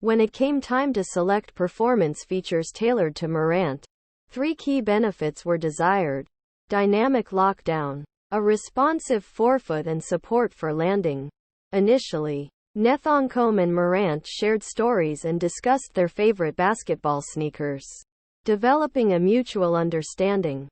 When it came time to select performance features tailored to Morant, 3 key benefits were desired: dynamic lockdown, a responsive forefoot, and support for landing. Initially, Nethonkom and Morant shared stories and discussed their favorite basketball sneakers, developing a mutual understanding.